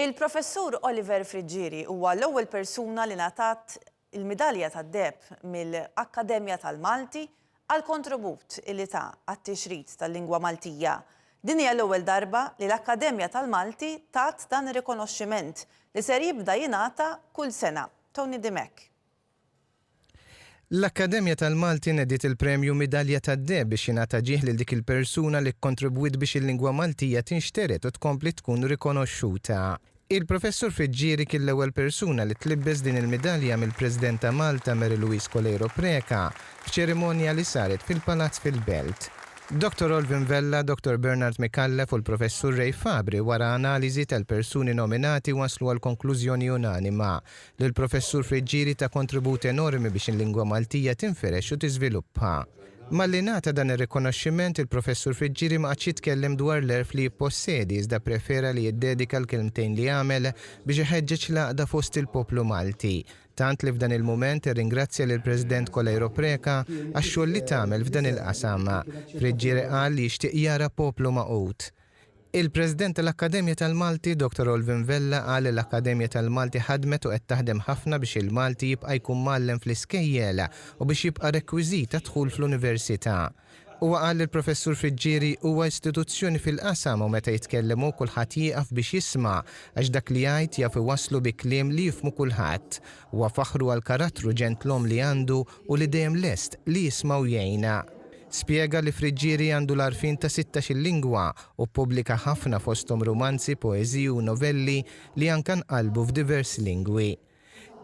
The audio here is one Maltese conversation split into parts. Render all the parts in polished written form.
Il-professur Oliver Friġġieri huwa l-ewwel persuna li ngħatat il-Midalja tad-Deheb mill-Akkademja tal-Malti għal kontribut li ta' għat-tixrid tal-lingwa Maltija. Din hija l-ewwel darba li l-Akkademja tal-Malti tat dan ir-rikonoxximent li ser jibda jingħata kull sena. Tony Dimek. L-Akkademja tal-Malti nediet il-premju Midalja tad-Deheb biex jingħata ġieħ lil dik il-persuna li kkontribwit biex il-lingwa Maltija tinxteret u tkompli tkun rikonoxxuta. Il-professur Friġġieri kien l-ewwel persuna li tlibbes din il-midalja mill-President ta' Malta Mary Louise Colero Preca f'ċerimonja li saret fil-Palazz fil-Belt. Dr. Olvin Vella, Dr. Bernard Micallef u l-professur Ray Fabri wara analiżi tal-persuni nominati waslu għal konklużjoni unanima li l-professur Friġġieri ta' kontribut enormi biex il-lingwa Maltija tinferex u tiżviluppa. Malli ngħata dan ir-rikonoxximent il-professur Friġġieri ma qadx jitkellem dwar l-erf li jippossedi iżda prefera li jiddedika l-kelmtejn li għamel biex iħeġġeġ l-għaqda fost il-poplu Malti. Tant li f'dan il-mument irringrazzja lill President Colero Preca għax-xogħol li tagħmel f'dan il-qasam. Friġġieri qal li jixtieq jara poplu maqut. Il-President tal-Akkademja tal-Malti, Dr. Olvin Vella, qal li l-Akkademja tal-Malti ħadmet u qed taħdem ħafna biex il-Malti jibqa' jkun mgħallem fl-iskejjel u biex jibqa' rekwiżit ta' dħul fl-università. Huwa qal li l-professur Friġġieri huwa istituzzjoni fil-qasam u meta jitkellem hu kulħadd jieqaf biex jisma' għax dak li jgħid jaf iwasslu bi kliem li jifhmu kulħadd. Huwa faħru għal karattru ġentlom li għandu u li dejjem lest li jisma' u jgħinna. Spjega li Friġġieri għandu l-arfin ta' 16 lingwa u pubblika ħafna fosthom romanzi, poeżiji u novelli li anke nqalbu f'diversi lingwi.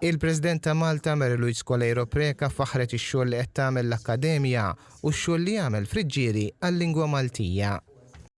Il-President ta' Malta Mary Louise Colero Preca faħret ix-xogħol li qed tagħmel l-Akkademja u x-xogħol li jagħmel Friġġieri għal-lingwa Maltija.